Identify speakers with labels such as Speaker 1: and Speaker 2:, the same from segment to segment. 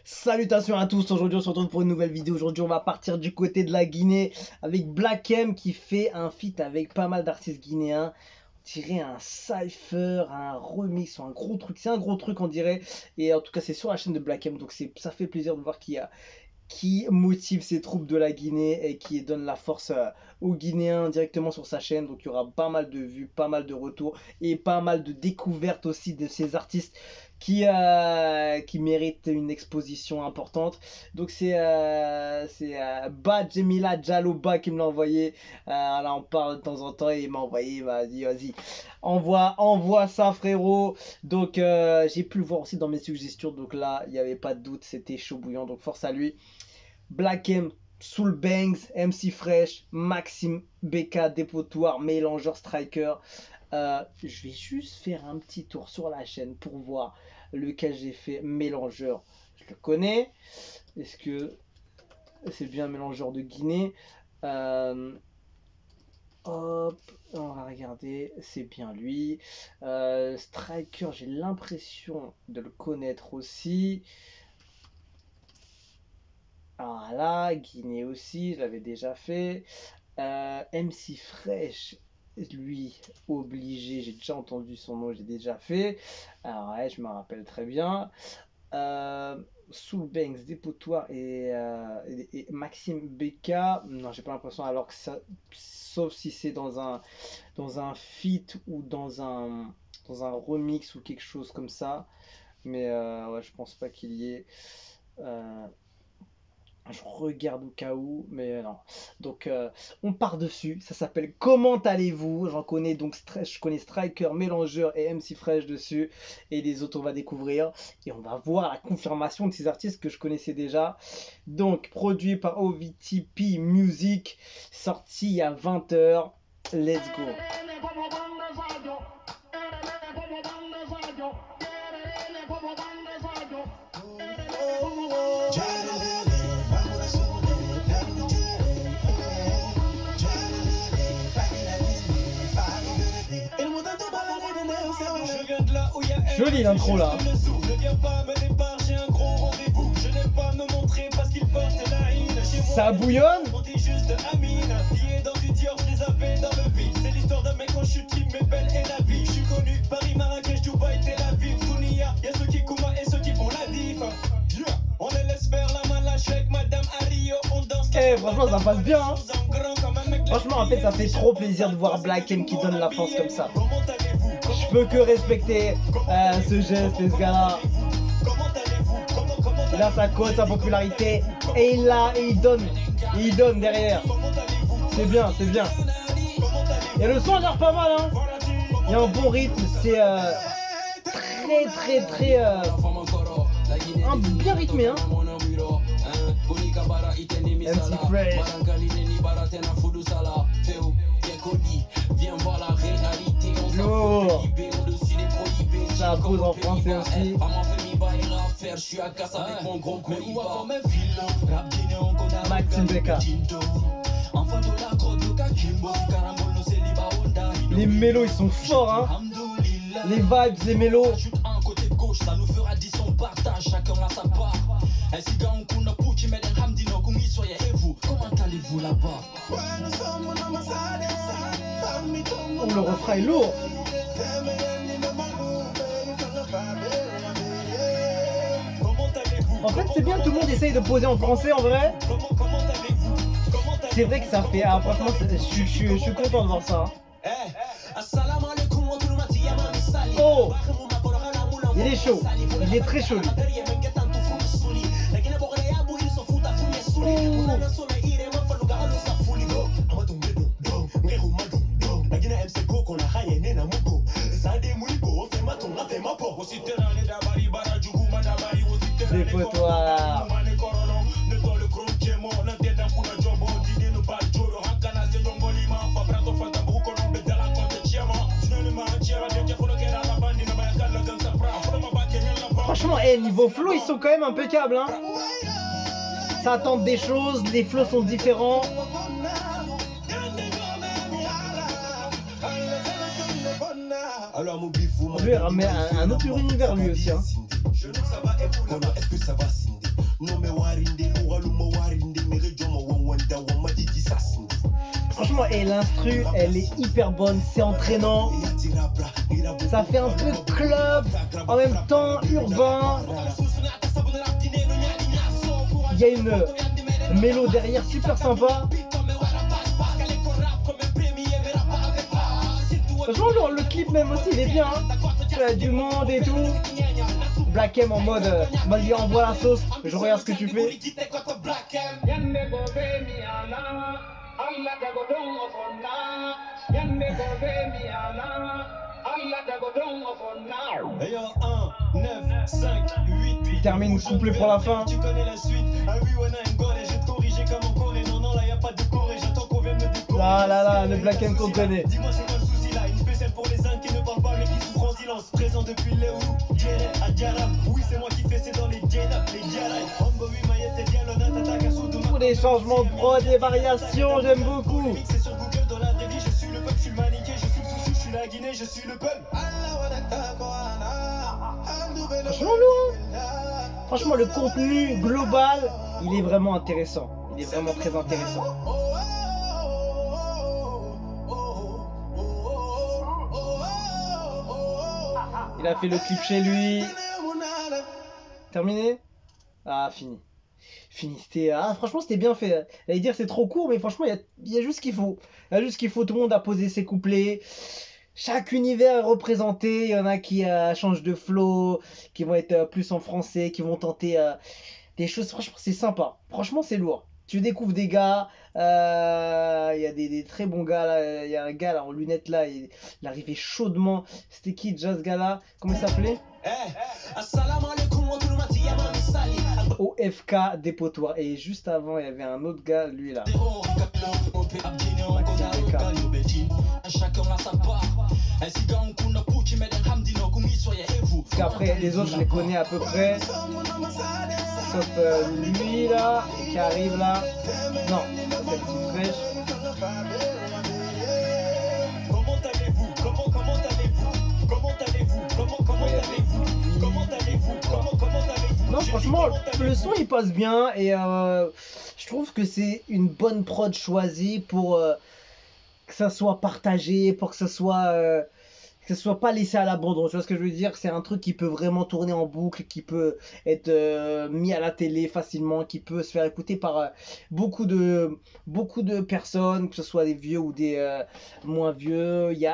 Speaker 1: Salutations à tous, aujourd'hui on se retrouve pour une nouvelle vidéo. Aujourd'hui on va partir du côté de la Guinée avec Black M qui fait un feat avec pas mal d'artistes guinéens. On dirait un cypher, un remix ou un gros truc, c'est un gros truc on dirait. Et en tout cas c'est sur la chaîne de Black M, donc ça fait plaisir de voir qui motive ses troupes de la Guinée et qui donne la force aux Guinéens directement sur sa chaîne. Donc il y aura pas mal de vues, pas mal de retours et pas mal de découvertes aussi de ces artistes qui méritent une exposition importante. Donc c'est Jemila Jaloba qui me l'a envoyé. Là on parle de temps en temps et il m'a envoyé, vas-y, envoie ça frérot. Donc j'ai pu le voir aussi dans mes suggestions, donc là il n'y avait pas de doute, c'était chaud bouillant, donc force à lui. Black M, Soul Bangs, MC Fresh, Maxime BK, Dépotoir, Mélangeur, Striker. Je vais juste faire un petit tour sur la chaîne pour voir lequel j'ai fait. Mélangeur, je le connais. Est-ce que c'est bien Mélangeur de Guinée? Hop, on va regarder, c'est bien lui. Striker, j'ai l'impression de le connaître aussi. Voilà, Guinée aussi, je l'avais déjà fait. MC Fresh, lui, obligé, j'ai déjà entendu son nom, j'ai déjà fait. Alors ouais, je me rappelle très bien. Soul Banks, Dépotoir et Maxime BK. Non, j'ai pas l'impression, alors que ça, sauf si c'est dans un feat ou dans un remix ou quelque chose comme ça. Mais ouais, je pense pas qu'il y ait. Je regarde au cas où, mais non. Donc on part dessus. Ça s'appelle Comment allez-vous? J'en connais donc je connais Striker, Mélangeur et MC Fresh dessus. Et les autres on va découvrir. Et on va voir la confirmation de ces artistes que je connaissais déjà. Donc produit par OVTP Music. Sorti il y a 20 h. Let's go. Jolie l'intro là. Ça bouillonne. Eh franchement ça passe bien hein. Franchement en fait ça fait trop plaisir de voir Black M qui donne la force comme ça. Je peux que respecter ce geste et ce gars-là. Il a sa cote, sa popularité et il donne derrière. C'est bien, c'est bien. Et le son a l'air pas mal hein. Il y a un bon rythme, c'est très bien rythmé hein. MC Fresh. Lourd. Ça pose en français aussi. Maxime BK. Les mélos ils sont forts hein. Les vibes, les mélos. Ça nous fera 10 on partage, chacun a sa part. Ainsi qu'on kuna puki meden hamdi no kungi soya et vous. Comment allez-vous là-bas? Oh, le refrain est lourd. En fait c'est bien que tout le monde essaye de poser en français en vrai. C'est vrai que ça fait franchement je suis content de voir ça hein. Oh, il est chaud, il est très chaud lui. Dépotoir. Franchement, niveau flow, ils sont quand même impeccables hein. Ça tente des choses, les flows sont différents. Lui, il ramène un autre univers lui aussi hein. Franchement, et l'instru, elle est hyper bonne, c'est entraînant. Ça fait un peu club, en même temps urbain. Il y a une mélo derrière super sympa. Franchement, le clip même aussi, il est bien. Hein. Il y a du monde et tout. Black M en mode, vas-y, envoie la sauce, je regarde ce que tu fais. Il termine couplet pour la fin. Là, le Black M qu'on connaît. Pour les uns qui ne parlent pas mais qui souffrent en silence. Présent depuis les à Diaram. Oui, c'est moi qui fais, c'est dans les Pour les changements de prod, des variations, j'aime beaucoup. C'est sur Google dans la vraie vie, je suis le peuple, je suis le maniqué, je suis le souci, je suis la Guinée, je suis le peuple. Franchement, lourd. Franchement, le contenu global, il est vraiment intéressant. Il est vraiment très intéressant. Il a fait le clip chez lui. Terminé? Ah, fini. Fini. Franchement, c'était bien fait. J'allais dire c'est trop court, mais franchement, il y a juste ce qu'il faut. Il y a juste ce qu'il faut. Tout le monde a posé ses couplets. Chaque univers est représenté. Il y en a qui changent de flow, qui vont être plus en français, qui vont tenter des choses. Franchement, c'est sympa. Franchement, c'est lourd. Tu découvres des gars. Il y a des très bons gars là. Il y a un gars là en lunettes là. Il arrivait chaudement. C'était qui déjà ce gars là? Comment il s'appelait? OFK Dépotoir. Et juste avant, il y avait un autre gars, lui là. Parce qu'après, les autres, je les connais à peu près. Sauf lui là, qui arrive là. Non, c'est le petit fraîche. Non, franchement, le son il passe bien et je trouve que c'est une bonne prod choisie pour que ça soit partagé, pour que ça soit pas laissé à l'abandon. Tu vois ce que je veux dire? C'est un truc qui peut vraiment tourner en boucle, qui peut être mis à la télé facilement, qui peut se faire écouter par beaucoup de personnes, que ce soit des vieux ou des moins vieux. Il y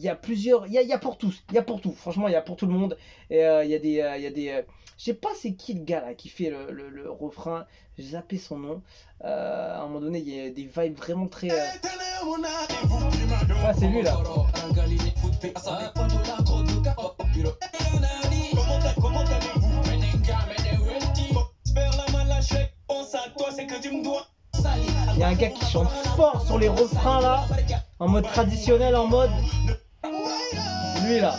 Speaker 1: a plusieurs, il y a pour tous, il y a pour tout. Franchement, il y a pour tout le monde. Et il y a des je sais pas c'est qui le gars là qui fait le refrain. J'ai zappé son nom. À un moment donné, il y a des vibes vraiment très. Ah, c'est lui là. Il y a un gars qui chante fort sur les refrains là, en mode traditionnel, en mode. Lui là.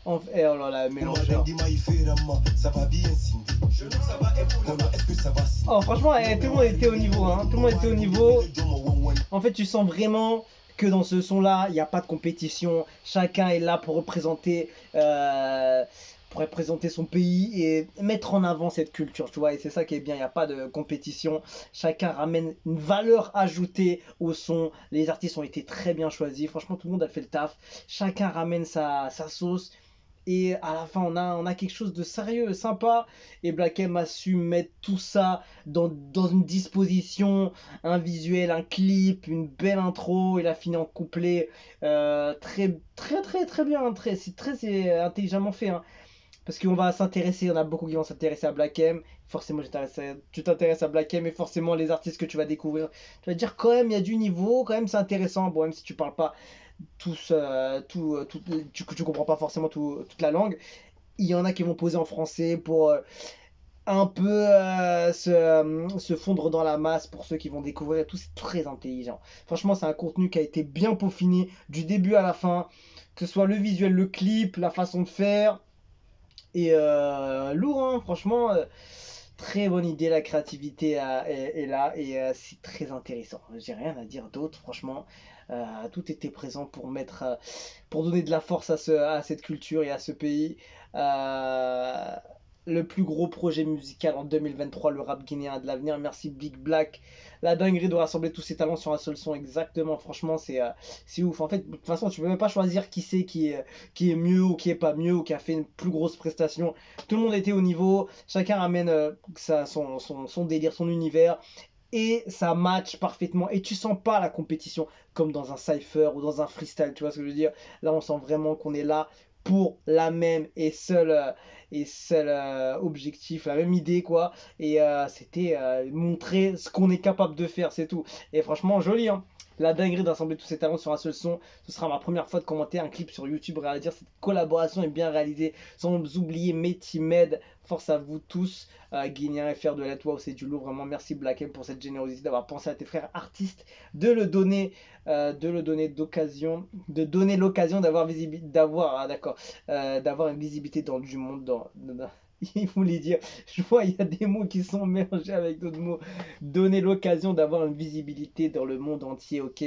Speaker 1: Oh là là, mélangeur. Oh, franchement, tout le monde était au niveau, hein. Tout le monde était au niveau. En fait, tu sens vraiment que dans ce son-là, il n'y a pas de compétition. Chacun est là pour représenter son pays et mettre en avant cette culture, tu vois. Et c'est ça qui est bien, il n'y a pas de compétition. Chacun ramène une valeur ajoutée au son. Les artistes ont été très bien choisis. Franchement, tout le monde a fait le taf. Chacun ramène sa sauce. Et à la fin, on a quelque chose de sérieux, sympa. Et Black M a su mettre tout ça dans une disposition, un visuel, un clip, une belle intro. Il a fini en couplet. Très, très, très, très bien. C'est très intelligemment fait. Hein. Parce qu'on va s'intéresser, on a beaucoup qui vont s'intéresser à Black M. Forcément, tu t'intéresses à Black M et forcément, les artistes que tu vas découvrir, tu vas te dire quand même, il y a du niveau, quand même, c'est intéressant. Bon, même si tu parles pas tu comprends pas forcément toute la langue. Il y en a qui vont poser en français pour un peu se fondre dans la masse pour ceux qui vont découvrir et tout. C'est très intelligent. Franchement, c'est un contenu qui a été bien peaufiné du début à la fin. Que ce soit le visuel, le clip, la façon de faire. Et lourd, hein, franchement. Très bonne idée, la créativité est là et c'est très intéressant. J'ai rien à dire d'autre, franchement. Tout était présent pour pour donner de la force à cette culture et à ce pays. Euh, le plus gros projet musical en 2023, le rap guinéen a de l'avenir. Merci Big Black. La dinguerie de rassembler tous ses talents sur un seul son, exactement. Franchement, c'est ouf. En fait, de toute façon, tu peux même pas choisir qui est mieux ou qui est pas mieux ou qui a fait une plus grosse prestation. Tout le monde était au niveau. Chacun ramène son délire, son univers. Et ça match parfaitement. Et tu sens pas la compétition comme dans un cypher ou dans un freestyle. Tu vois ce que je veux dire? Là, on sent vraiment qu'on est là pour la même et seul objectif, la même idée, quoi. Et c'était montrer ce qu'on est capable de faire, c'est tout. Et franchement, joli, hein. La dinguerie d'assembler tous ces talents sur un seul son. Ce sera ma première fois de commenter un clip sur YouTube. Réaliser cette collaboration est bien réalisée. Sans oublier Metimed. Force à vous tous, Guinéens FR de Let's Wow, c'est du lourd. Vraiment, merci Black M pour cette générosité d'avoir pensé à tes frères artistes, de le donner d'occasion, de donner l'occasion d'avoir d'avoir une visibilité dans du monde. Il voulait dire, je vois, il y a des mots qui sont mélangés avec d'autres mots. Donner l'occasion d'avoir une visibilité dans le monde entier, ok.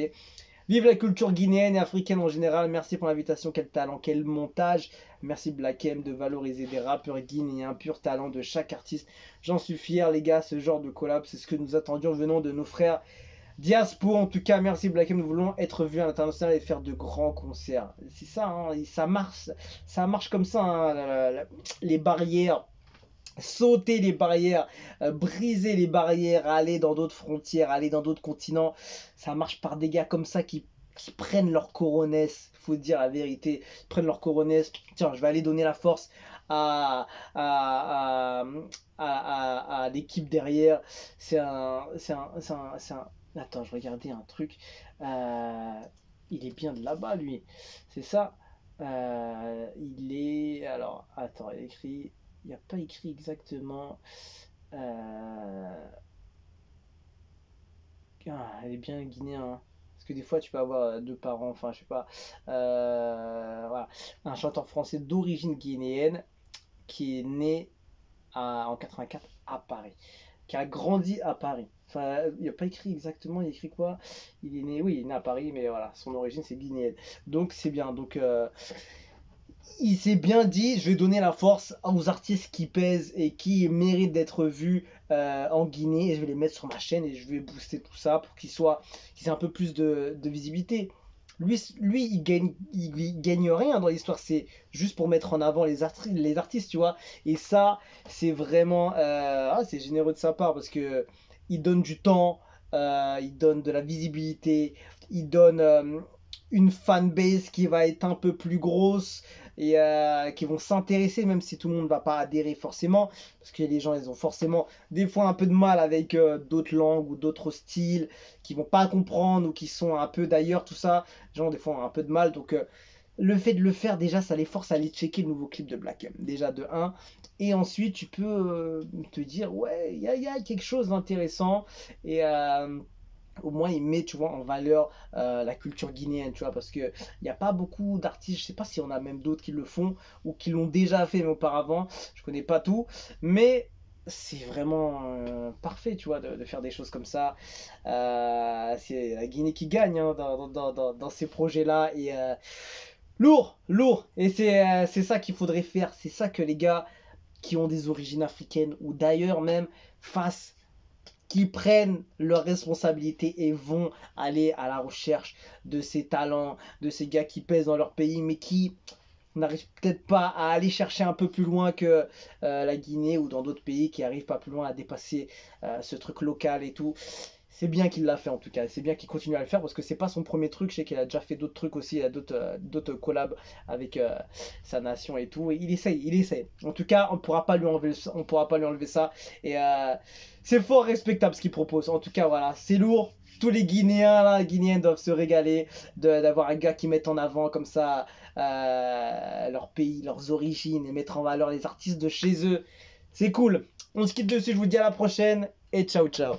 Speaker 1: Vive la culture guinéenne et africaine en général. Merci pour l'invitation. Quel talent, quel montage. Merci Black M de valoriser des rappeurs guinéens, pur talent de chaque artiste. J'en suis fier, les gars. Ce genre de collab, c'est ce que nous attendions venant de nos frères Diaspo. En tout cas, merci Black M. Nous voulons être vus à l'international et faire de grands concerts. C'est ça, hein, ça marche comme ça. Hein, les barrières. Sauter les barrières, briser les barrières, aller dans d'autres frontières, aller dans d'autres continents. Ça marche par des gars comme ça qui prennent leur coronesse, faut dire la vérité, ils prennent leur coronesse. Tiens, je vais aller donner la force à, à, à l'équipe derrière. Attends, je regardais un truc. Euh, il est bien de là-bas, lui. C'est ça. Il est. Alors, attends, il écrit. Il n'y a pas écrit exactement. Elle est bien guinéen, hein. Parce que des fois, tu peux avoir deux parents, enfin, je sais pas. Voilà. Un chanteur français d'origine guinéenne qui est né en 84 à Paris. Qui a grandi à Paris. Enfin, il n'y a pas écrit exactement, il écrit quoi? Il est né, oui, il est né à Paris, mais voilà, son origine c'est guinéenne. Donc c'est bien. Donc il s'est bien dit, je vais donner la force aux artistes qui pèsent et qui méritent d'être vus en Guinée et je vais les mettre sur ma chaîne et je vais booster tout ça pour qu'ils aient un peu plus de visibilité. Lui il gagne rien dans l'histoire, c'est juste pour mettre en avant les artistes, tu vois. Et ça, c'est vraiment, c'est généreux de sa part parce que il donne du temps, il donne de la visibilité, il donne une fanbase qui va être un peu plus grosse et qui vont s'intéresser, même si tout le monde va pas adhérer forcément, parce que les gens ils ont forcément des fois un peu de mal avec d'autres langues ou d'autres styles, qui vont pas comprendre ou qui sont un peu d'ailleurs, tout ça. Les gens des fois ont un peu de mal, donc le fait de le faire déjà ça les force à aller checker le nouveau clip de Black M, déjà de un. Et ensuite tu peux te dire ouais il y a quelque chose d'intéressant et au moins il met tu vois en valeur la culture guinéenne, tu vois, parce que il n'y a pas beaucoup d'artistes, je sais pas si on a même d'autres qui le font ou qui l'ont déjà fait mais auparavant, je connais pas tout, mais c'est vraiment parfait, tu vois, de faire des choses comme ça. C'est la Guinée qui gagne hein, dans ces projets-là et lourd, lourd. Et c'est ça qu'il faudrait faire, c'est ça que les gars qui ont des origines africaines ou d'ailleurs même fassent, qui prennent leurs responsabilités et vont aller à la recherche de ces talents, de ces gars qui pèsent dans leur pays, mais qui n'arrivent peut-être pas à aller chercher un peu plus loin que la Guinée ou dans d'autres pays, qui n'arrivent pas plus loin à dépasser ce truc local et tout. C'est bien qu'il l'a fait en tout cas, c'est bien qu'il continue à le faire parce que c'est pas son premier truc, je sais qu'il a déjà fait d'autres trucs aussi, il a d'autres collabs avec sa nation et tout, et il essaye, il essaye. En tout cas, on pourra pas lui enlever ça, et c'est fort respectable ce qu'il propose. En tout cas, voilà, c'est lourd. Tous les Guinéens, là, Guinéens doivent se régaler d'avoir un gars qui met en avant comme ça leur pays, leurs origines et mettre en valeur les artistes de chez eux. C'est cool. On se quitte dessus, je vous dis à la prochaine et ciao ciao.